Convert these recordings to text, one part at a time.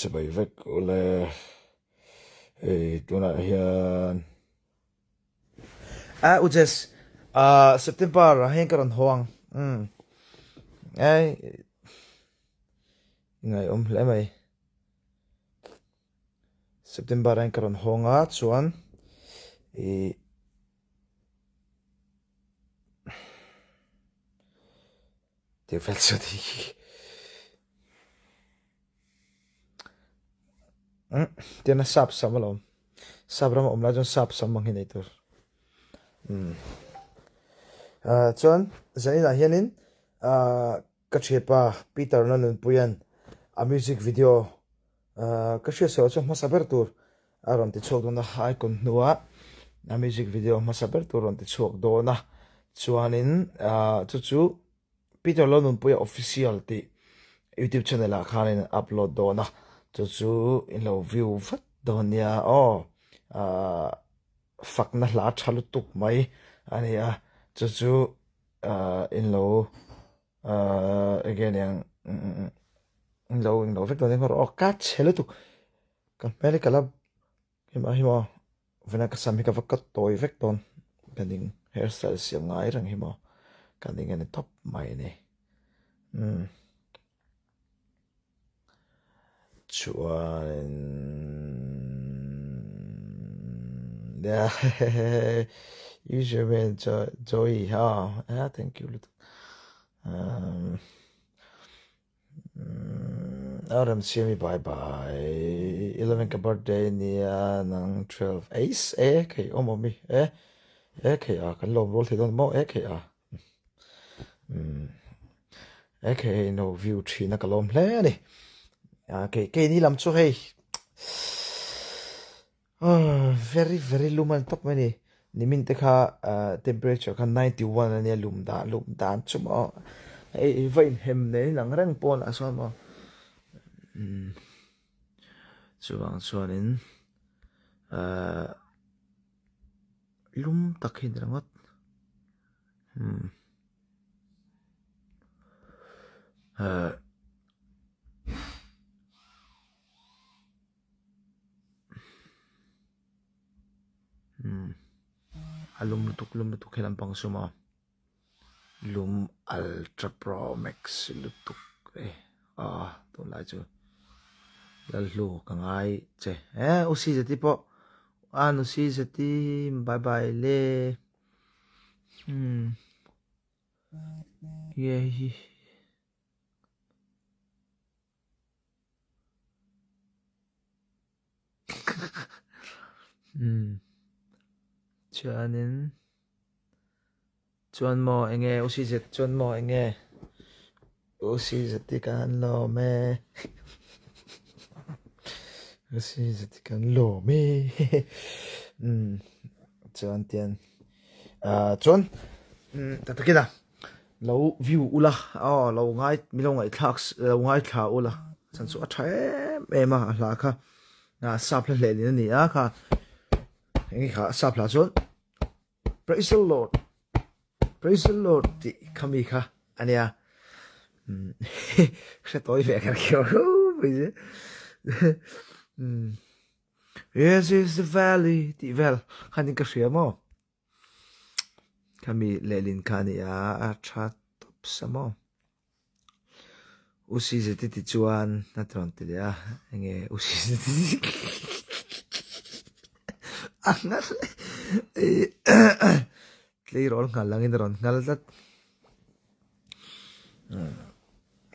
sẽ bay vek ole tuna hian ujes September heng karon hoang ai ngai hle mai September heng karon honga chuan det er faldt så det er sap samalom sabram omla jon sap samang hinai tur chuan zaina hianin ka thepa Peter na Hlimpui a music video ka hria so chu masaber tur aron ti chok dona icon nuwa a music video masaber tur ron ti chok dona chuanin chu Peter Hlimpui official ti YouTube channel a khanin upload dona chu in lo view vat donia fakna hla thalu tuk mai ania chu in lo again yang in lo vek donia ngor ka chhelu tuk ka meli kala hima vena ka sami ka vakat toy vek don pending hairstyle siam ngai rang hima kanding ane top mai ne chuan usually joy thank you Adam see me bye 11 ka birthday nia nang 12 ace okay omomi okay kan lom roll thidon mo okay okay no view thina kalom hle ni okay ni lam chu hei very luman top mani nimin te kha temperature kha 91 ania lum dan chuma ei vain hem ne lang rang pon aswa ma chuanin lum takhin rangot lum lutuk helam pang suma lum ultra pro max lutuk to lai chu lallu kangai che usi jati po usi jati bye le yeah chuan mo enge usi jet chuan mo enge usi jati kan lo me usi jati kan lo me chuan tian chuan tatakina lo view ula lo ngai milo ngai thlaks lo ngai thla ula chan chu a thaem ema hla kha sapla hle ni a kha engi kha sapla chuan praise the Lord ti kami kha ania toy ve kar kyo bije yes is the valley ti vel khanin ka hria mo kami lelin khani a tha top samo usi zeti ti chuan na tron ti ya enge usi zeti angal tlei rol ngal langin ron ngal tat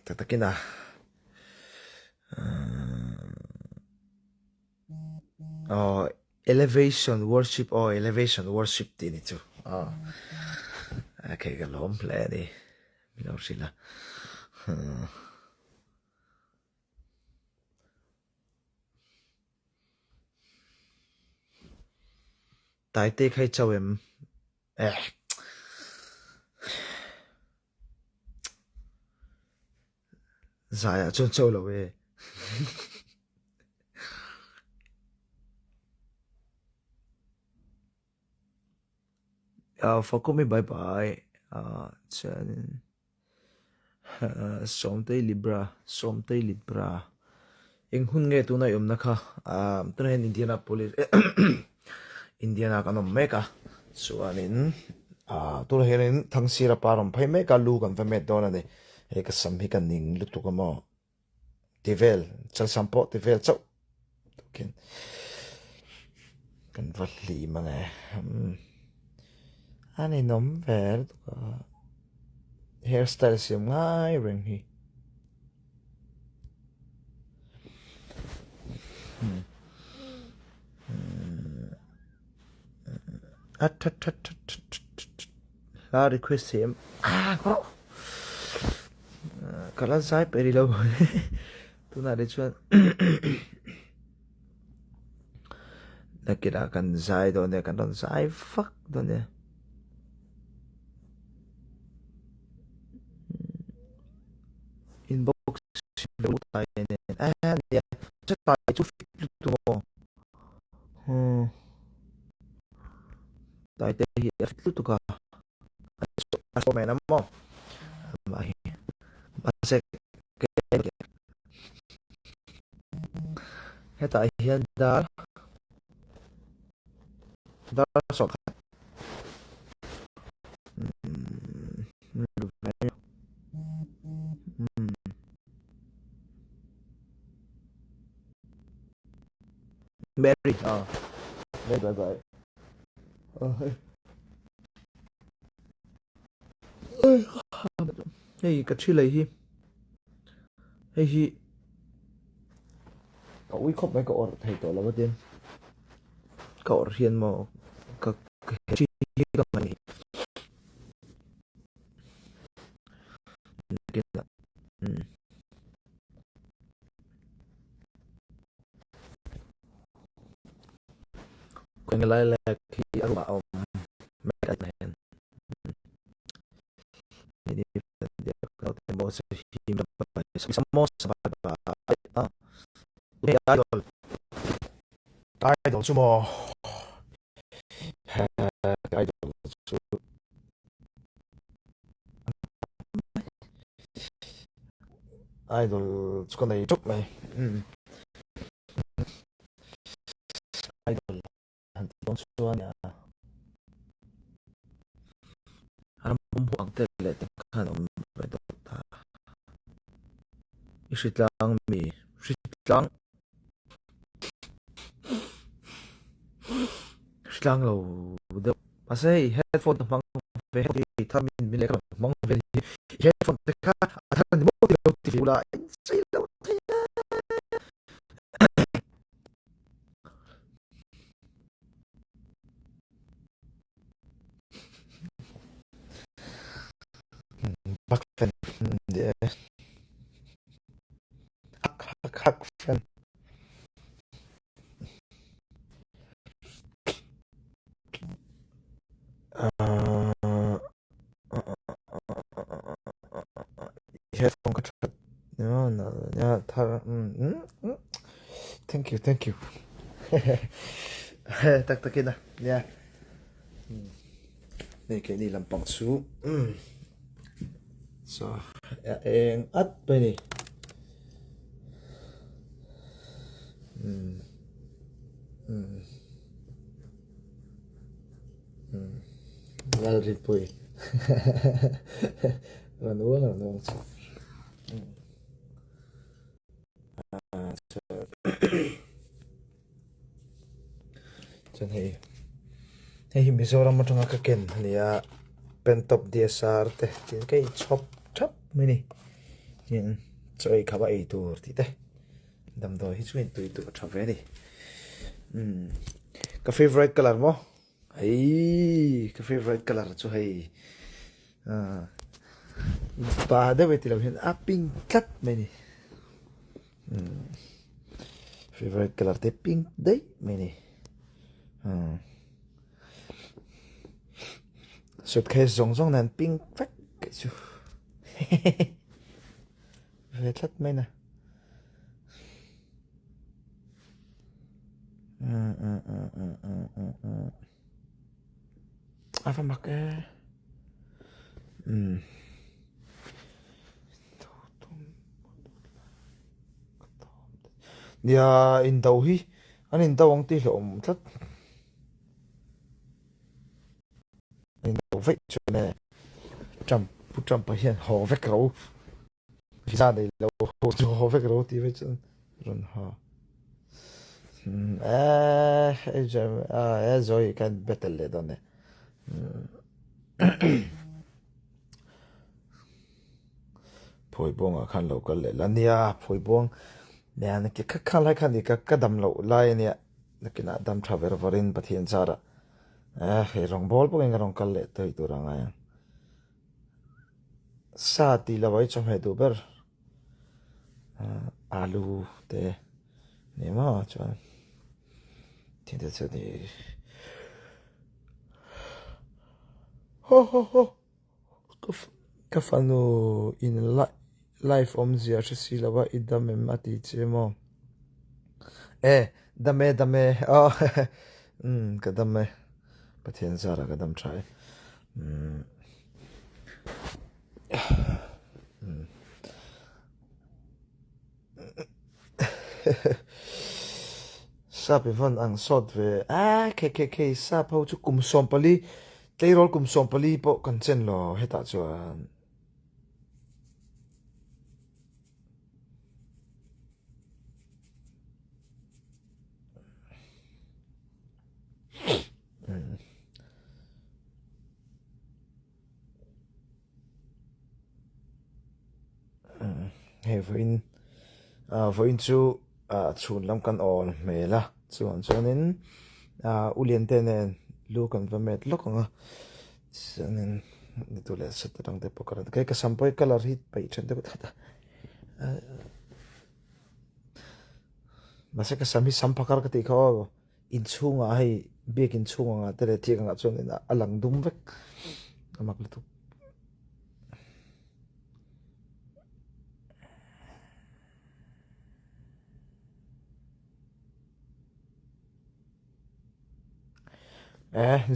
tatakina elevation worship tini chu okay galom plani milo sila tai te khai chawem zaya chon cholo we for me bye chan somtei libra ing hun nge tu na naka tuna hen Indianapolis Indiana kanom meka chuanin tuna henin thangsira parom phai meka lu kan vamet dona ne he ka sam hi kan ning lutu ka mo tivel chal sampo tivel chau ken kan valli mane ani nom ver hairstyle sim ngai ring hi la request sim kala zai peri lo tu na de chuan nakira kan zai do ne kan don zai fuck do ne inbox lu tai ne ya chắc tại chút tu mo tại đây hi lu tu ka so mẹ nắm mo mai ba sẽ hiện tại hiện đã sọt Mary đây vậy hey cái chi lấy hi hey hi cậu uy khóc mấy cậu thầy tổ là bất tiên cậu hiền mà cái chi cái mày cái là quen lại là khi ăn bảo mấy cái này đi cậu thêm bộ sự hiền đập bài sắm mốt bài idol chứ mà idol chứ idol chứ con này chúc mày idol hắnต้องช่วยเนี่ยanh muốn hoàng tệ lệ tiếng khăn ông về đó ta ít lang mi ít lang lâu đó mà say headphone mang về thì tham mình lấy cái mang về headphone tất cả thằng đi mua được thì là say lâu thế bác fan để hắc fan headphone cái thật nhá thà thank you tak takin na nha này cái này làm bằng số so em ắt bên này Ral Hlimpui lần uống chân hay Mizoram mà trong cái kênh này pentop DSR te tin cái chop mini tin chơi khá vậy tour thì thế đâm đôi hết chuyện tụi chop về đi cái favorite color mo ấy cái favorite color cho hay ba đây vậy thì làm hiện pink cắt mini favorite color te pink đấy mini suitcase rong nan pink phách cái chú về thắt mấy nè phải mặc cái nia in do hi an in do ang ti hlom tlat in do vek chu ne trump pa hian ho vek ro visa dei lo ho vek ro ti ve chu ron ha zoi kan betel le done phoi bong a khan lo kal le lania phoi bong ne an ki kha lai khan ni ka dam lo lai ne nakina dam thaver varin pathian chara he rong bol po ngang rong kal le toi tu ranga ya sa ti la vai chom he du ber alu te ne ma chuan tin te chu ni ho ka fanu in life om zia si lawa idam mati chemo dame oh ka dame pathian zara ka dam trai sa pe van ang sot ve ke sa pau chu kum som pali tleirol kum som pali po kan chen lo heta chuan he voin chu chhun lam kan on mela chuanin ulian te nen lu kan va met lokanga chuanin ni tu le satang te pokaran kai ka sampoi color hit pai chen te ko thata mase ka sami sampakar ka ti kho in chunga hai bek in chunga nga te le thik nga chuanin alang dum vek amak le tu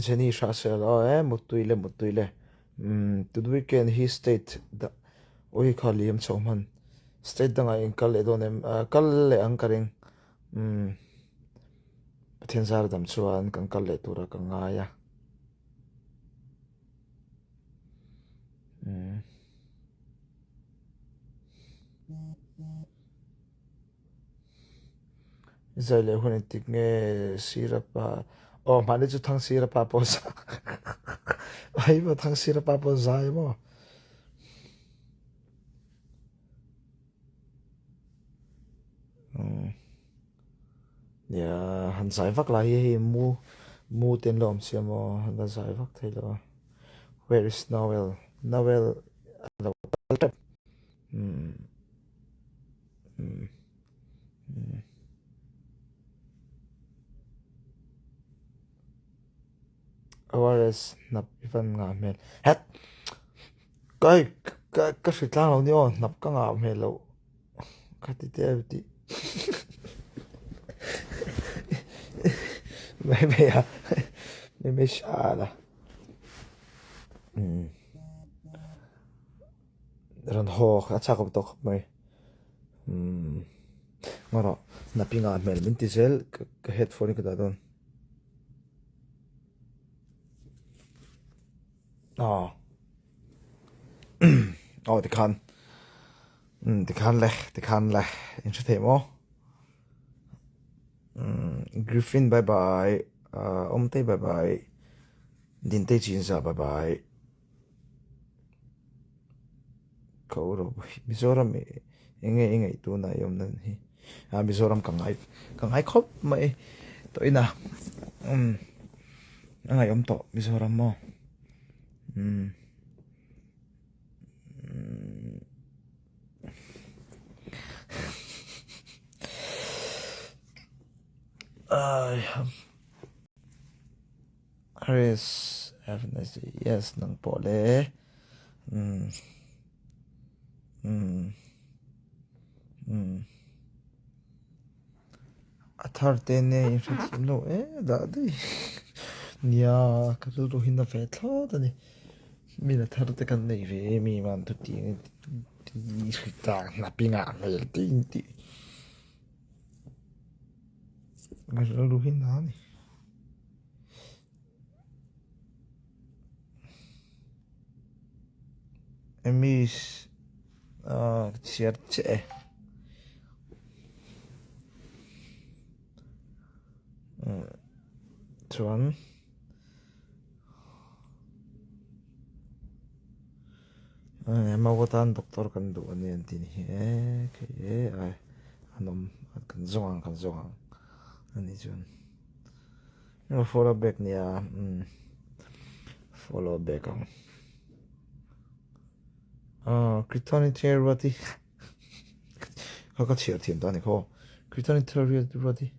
Jenny Shasel mutuile to the weekend he state the oi khaliam chawman state danga in kal edonem kal le ankaring pathianzar dam chuan kan kal le tura ka ngaya zale hunin tik nge sirapa mane chu thang sirapa po sa ai ba thang sirapa po zai mo ya han zai vak lai hi mu ten lom siamo han zai vak thailo where is novel awares nap ivan nga mel het ka shitlang lo ni on nap ka nga mel lo khati te ti me shala ran ho a chakop tok mai ngaro napinga mel min tizel ka headphone ka dadon det kan lech in så tema Griffin bye bye omte bye bye dinte chinsa bye bye kauro mizoram enge tu na yom nan hi mizoram kangai khop mai to ina anga yom to mizoram mo Chris yes nang pole atharte ne lo da dei nia kadul rohina fe thlo da ni mina tharte kan nei ve mi man tu ti khita na pinga mel ti Ngal luhin na ni. Emis chiarche. Chuan mawatan doktor kan du ani antini ke ai anom kan zongang ani chuan no follow back nia follow back ang Kritani Terwati kaka chiar thiam ta ni kho Kritani Terwati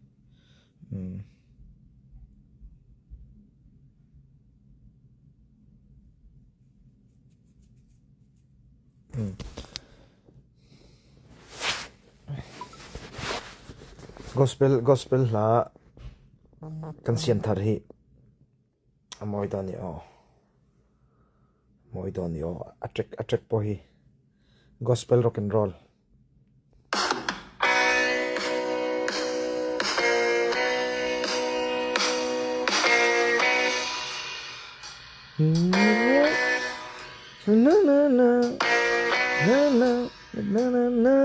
gospel la kan siam thar hi moidani o attract po hi gospel rock and roll na na na na na na na na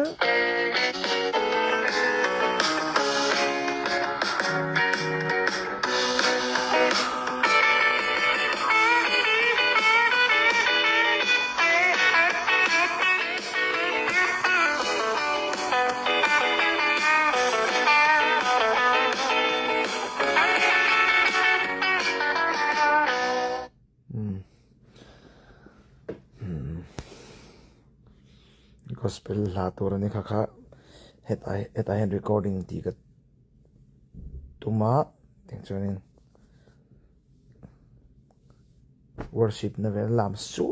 gospel la turani kha het I recording ti ka tuma tengchonin worship na vel lam su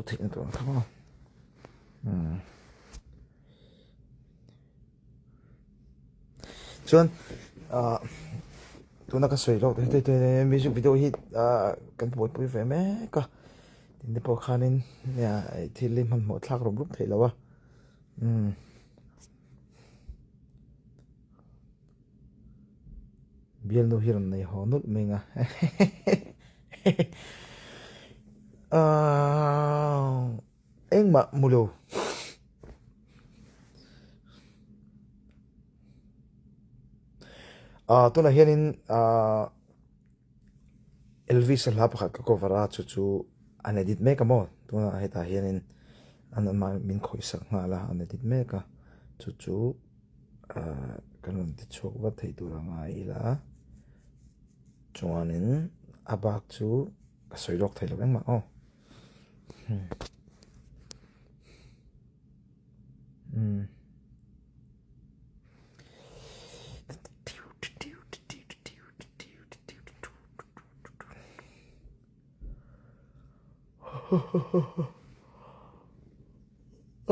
thing to come on chuan tuna ka soi lo te music video hi kan pui ve me ka tin de po khanin ya thili man mo thlak rom thei lawa biel no hiram nei ho nut menga engma mulo tuna hianin Elvis la pakhat ka covera chu an edit make mo tuna heta hianin an ma min khoisak nga la an edit make chu kanon ti chok wa thei tur anga ila chuanin abak chu ka soirok thei lo engma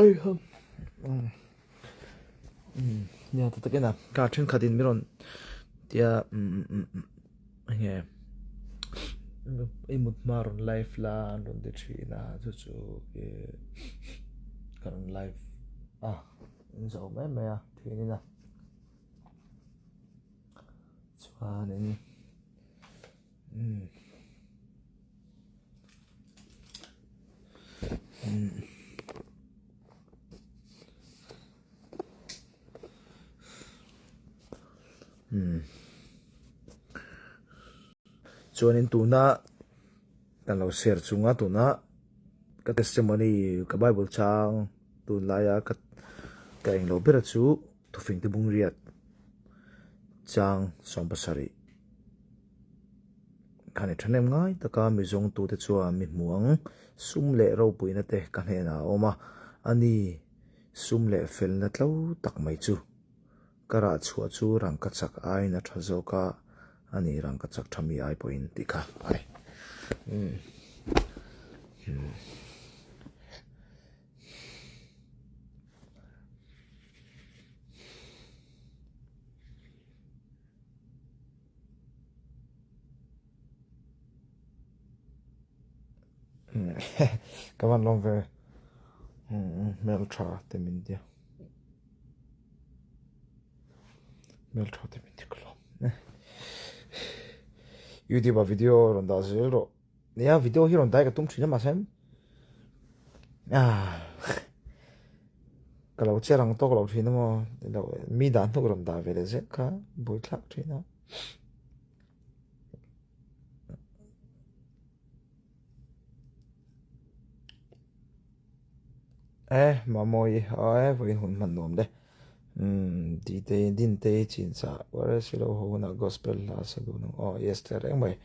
ai ham ya ta kena ka thin khatin miron tia nge imut maron life la ron de china chu ke karon life zo me ya thini na chuanin chuanin tuna kan lo share chunga tuna ka testimony ka bible chang tun laya ka eng lo bera chu thufing te bung riat chang sompasari khane thanem ngai taka mi zong tu te chuwa mi muang sum le ro puina te kan he na oma ani sum le fel na tlo tak mai chu kara chua chu rang ka chak ai na thazo ka ani rang ka chak thami ai point ti kha ai kaman long ve mel tra te min dia mel tra te min ti klo YouTube video ron da zero nia video hi ron dai ka tum thina ma sem kalau cherang to kalau thina mo mi dan to ron da vele ze ka boi thlak thina mà mồi với hồn mình nôm đấy đi tây din tây chín sa và sẽ đâu hồ na gospel là sẽ đâu nó yes thế đấy mày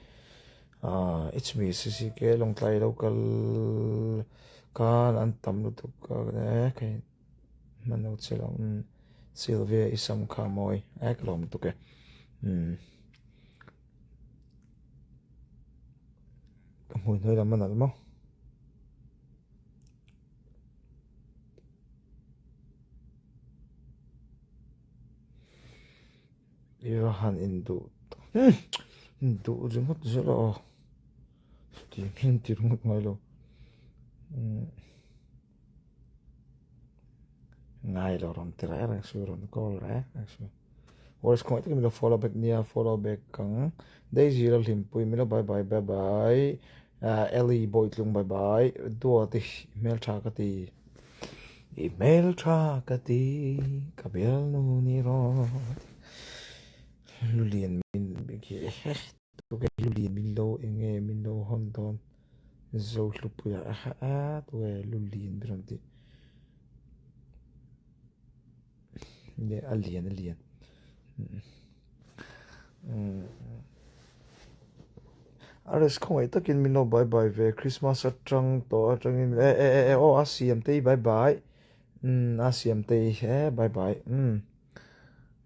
it's me sisi cái long tay local kan an tam lu tu ka ne cái mình nói sẽ lòng Sylvia isam kha mồi cái lòng tu cái mùi hơi làm mình làm Iran Indo Indo remote zero thì mình thì remote ngay lo ngay lo ron tira ra su ron call ra su was ko ti mi lo follow back nia follow back kang Daisy lo Hlimpui mi lo bye bye bye bye Ellie boy tlung bye bye do ti email tra ka ti kabel no ni ro Lulien min bigi tu ke lulien min lo enge min lo hon don zo Hlimpui tu lulien bironti ne alien ares khoi takin min lo bye bye ve Christmas atang to atangin asiam te bye bye asiam te bye bye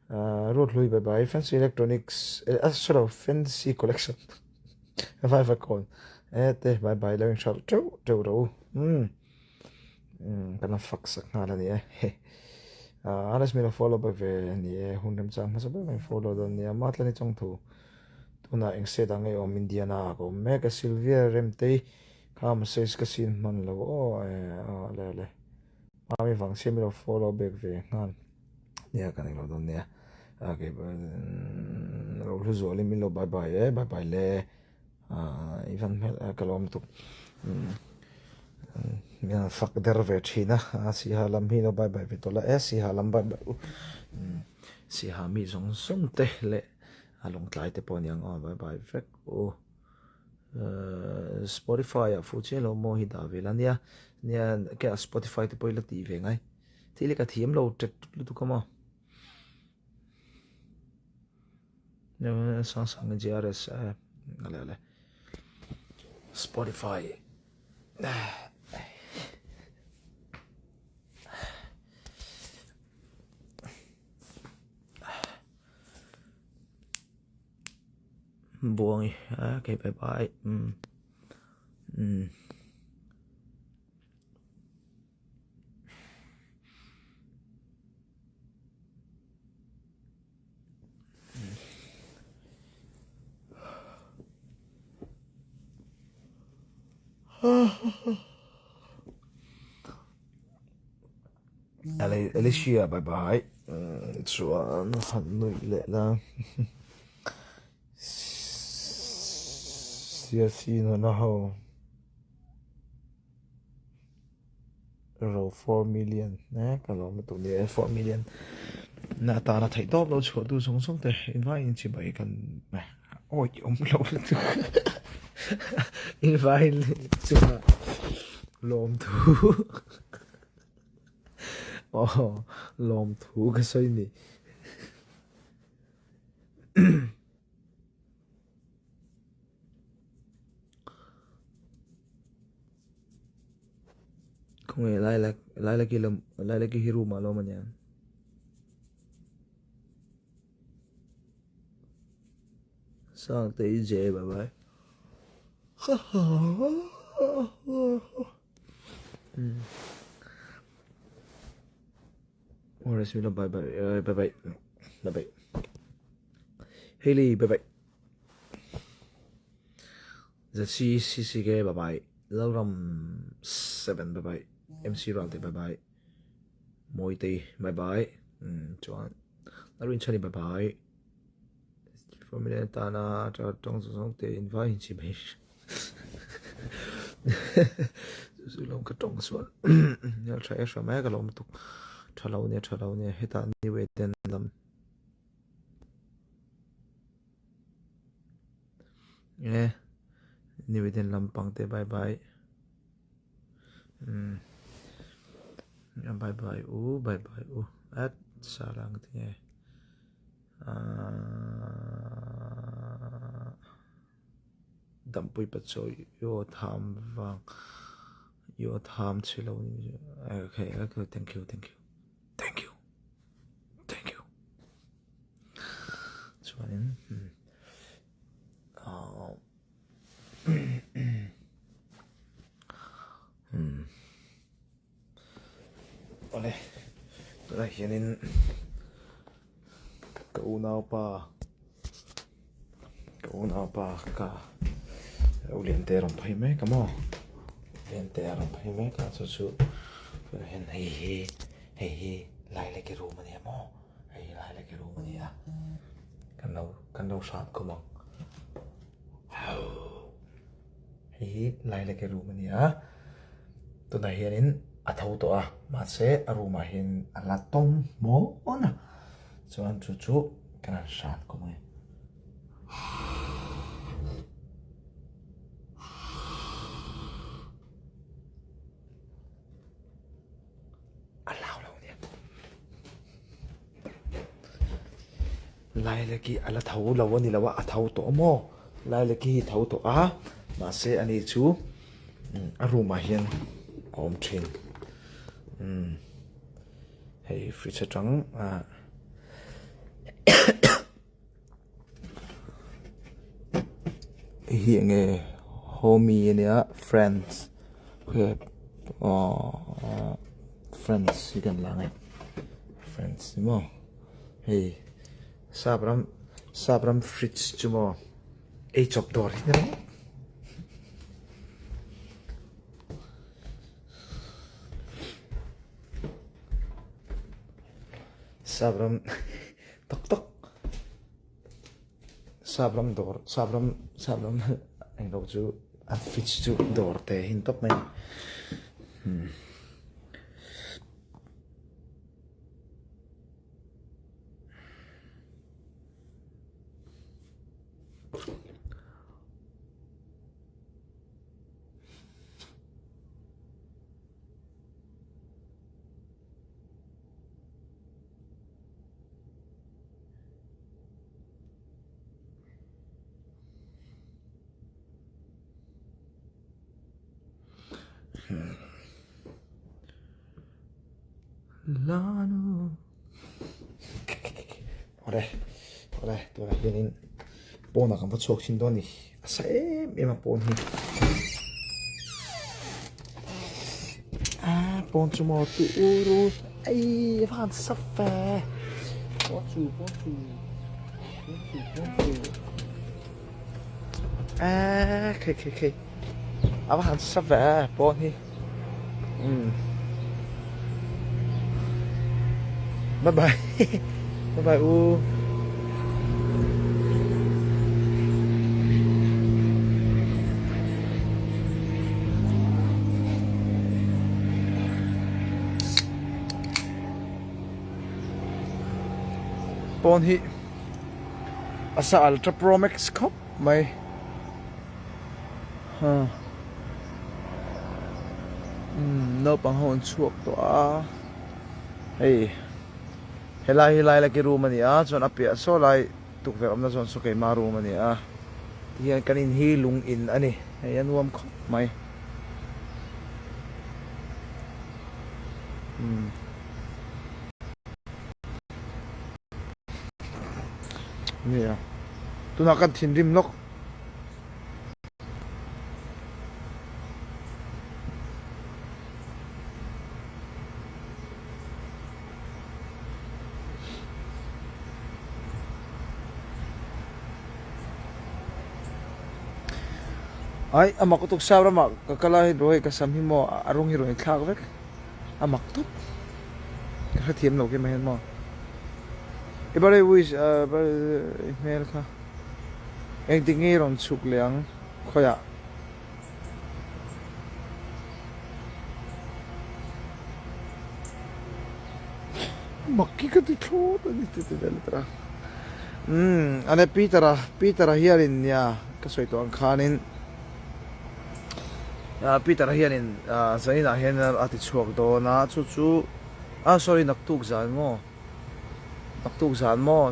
Rawh lui bye bye fancy electronics sort of fancy collection if I call te bye bye lang shal ro kana fuck sak ngala ni alas mi lo follow ba ve ni hundem chang ma sabe mai follow don ni amat lani chong thu tuna eng se dang om India na ko mega Sylvia remte kam says ka sin man lo le mami vang se mi lo follow back ve ngan nia kan lo don nia okay ro lu zo le mi lo bye bye le even kalom tu mian fak der ve thina si halam hi lo bye bye ve tola si halam bye bye si ha mi zong song te le along tlai te pon yang bye bye vek Spotify a fu che lo mo hi da ve la nia ke Spotify te poi la ti ve ngai ti le ka thiam lo tek lu tu kama ne sang GRS ale Spotify buông okay bye bye Alicia bye bye chuan han nui le la si na ho ro 4 million ne kalom tu ni 4 million na ta na thai top lo chu tu song song te invite in chi bai kan oi lo invite chu lom tu lom tu cái xoay này không hề lại là cái hero mà lo mà nhỉ sao tới dễ bà bye Oras mi bye bye Haley bye bye ZC ke bye bye Lauram 7 bye bye MC Rawh bye bye Moite bye bye chuan Narin Chani bye bye prominent ana tra tong song te invite chi me su long ka tong suan yal trai sha ma ka lom tu thalo ne heta ni we ten lam ni we ten lam pang te bye bye bye bye at sarang te Hlimpui pat so yo tham chilo ni okay thank you chuanin ole tuna hianin ka unau pa ka ulian te rom phai me kamo ulian te rom phai me ka chu hen hei lai le ke ru mani mo hei lai le ke ru mani a kan lo sat ko mong hei lai le ke ru mani a tuna hianin athau to a ma se aruma hin alatom mo ona chuan chu kan sat ko mai lai le ki ala thau lo ni lawa athau to mo lai le ki thau to a ma se ani chu aruma hian om thin hei fridge atang hi nge homie nia friends friends hi kan la ngai friends mo hei sabram fridge chumo ei chop dor hi ne sabram tok sabram anh đâu chú ăn fridge chú dor te hin top mai Lanu Ore tora hianin pona kan va chok sin doni asem ema pon hi pon chu mo tu uru ai van safe pon chu okay van safe pon hi bye bye u pon hi asa ultra pro max Khawp mai no pang hon chuak to a hey helai la ke room ani a chon apia so lai tuk ve amna chon so ke ma room ani a hian kanin hi lung in ani hian nuam Khawp mai nè tôi nào cần thìn rim lốc ai amak utuk sabra mak kakala roi kasam hi mo arung hi roi thak vek amak tu ka thiam lo ke mahen mo ibare wis email kha anh đi nghe ron chuk liang khoya makki ka ti thot ani ti vel tra ane Peter hiarin ya ka soi to ang khanin Peter hianin zaina hian ati chuak do na chu sorry naktuk zan mo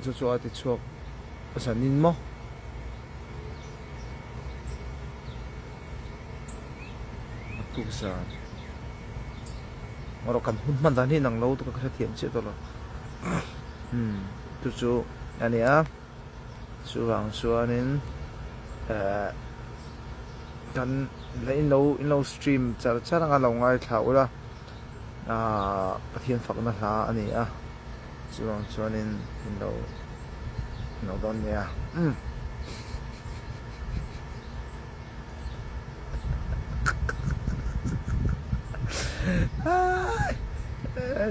chu ati chuak pasanin mo naktuk zan maro kan hun man dan hi nang lo to ka thiam che to lo chu ani chu wang suanin kan in lo stream char nga lo ngai thaula pathian fakna hla ani chuang chuanin in lo don ya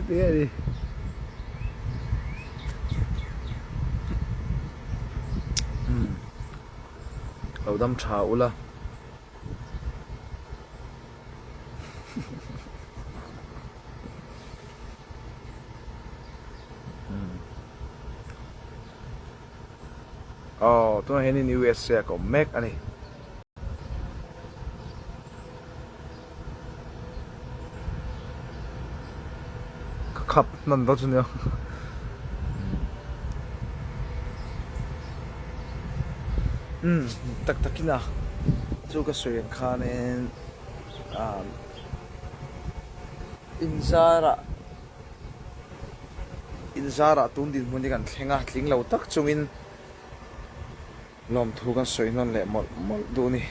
đi đầu đâm trào là tôi hay in USA có Mac anh Khawp nan đó chứ nhá takina chu ka soyan khanen inzara tundin hmun kan thling lo tak chungin lom thu kan soi non le mol du ni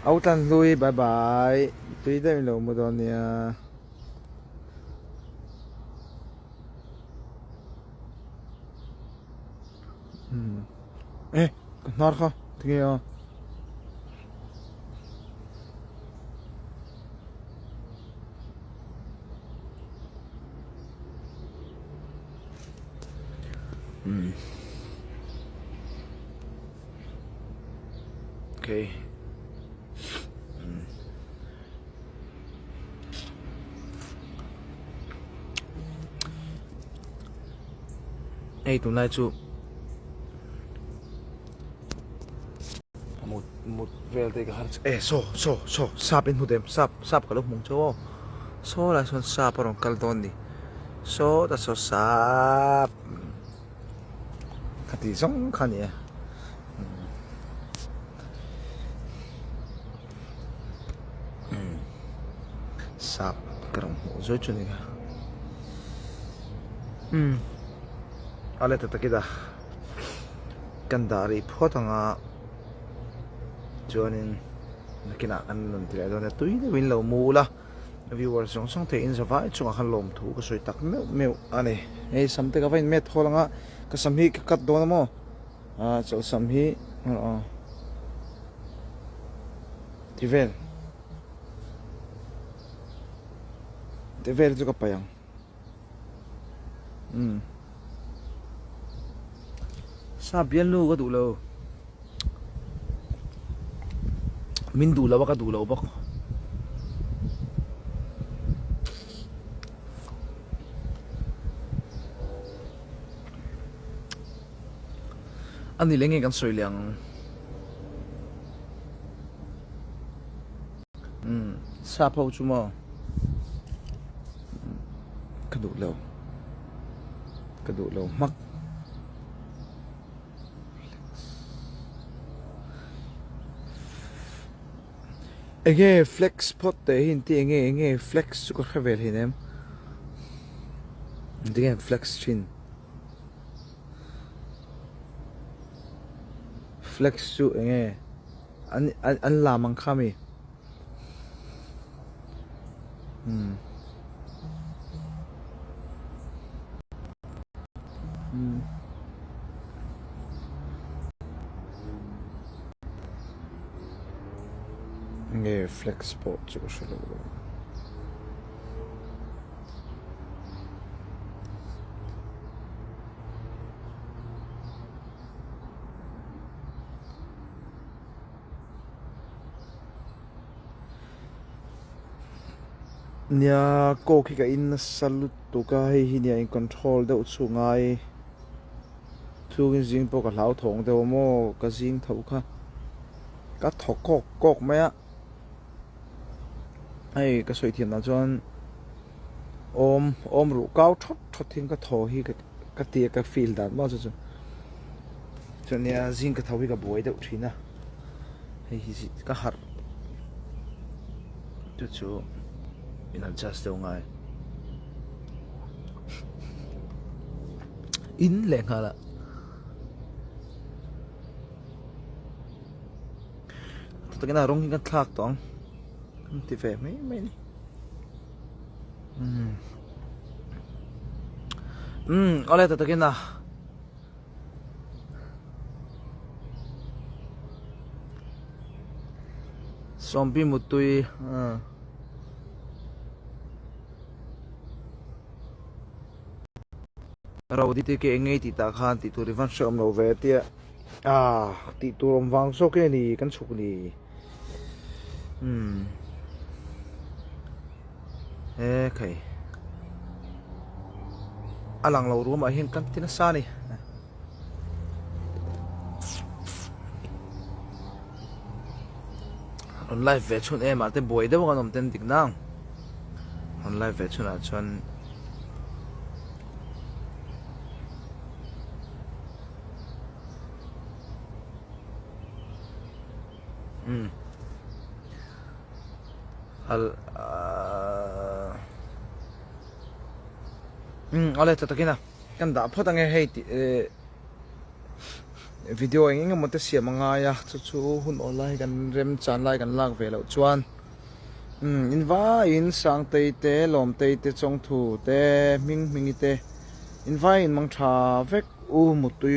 Autan lui bye bye tui dai lo mo don ya nar kha tinge ya okay Ê tụi này chú một về thì cả ê so sap in hudem sap kalau mung cho so là son sap orang kaldon đi so ta so sap kati song khani ya sap karang ho zo chu ni ale ta kita kandari photanga chuanin nakina an nun tila don tui de win lo mula viewers song te in zawai chunga khan lom thu ka soi tak meu ani ei samte ka vain met holanga ka samhi ka kat don mo chal samhi tivel chu ka payang sa bian lu ka du lo min du lo ka du lo bak ani lenge kan soi liang sa phau chu mo ka du lo mak enge flex pot te hin ti enge flex chu ka khavel hinem dingen flex chin flex chu enge an la mang khami enge flex pot chu ka shalo nia ko khi ka in salut tu ka hi nia in control de chu ngai thu in jing po ka lau thong de mo ka jing thau kha ka thok kok maya ai ka soi thiam na chuan om ru kau thot thing ka tho hi ka tia ka feel dan ma chu chuan nia jing ka thau hi ka boi de thina hei hi ka har chu in adjust đâu ngay in lẹn hả là tôi cái nào rong cái thác toang thì về mấy mấy ở đây tôi cái nào zombie một tuổi Rawh đi tới cái ngay thì ta khan thì tôi đi văn sớm lâu về thì thì tôi làm vang số cái này cái số này okay alang lâu rồi mà hiện cái tin sao này online về chun em mà tên boy đâu có nằm tên tiếng năng online về chun à chun oleh tatakina kan da phot ange hei video engeng mo te siam anga ya chu hun online kan rem chan lai kan lak ve lo chuan in sang tei te lom tei te chong thu te ming te in mang tha vek mutui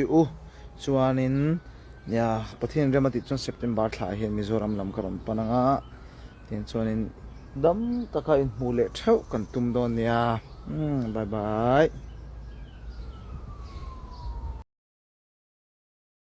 chuan in ya pathian remati chon September thla hian Mizoram lam karam pananga tin chuan in dam taka in mule theu kan tum don nia bye bye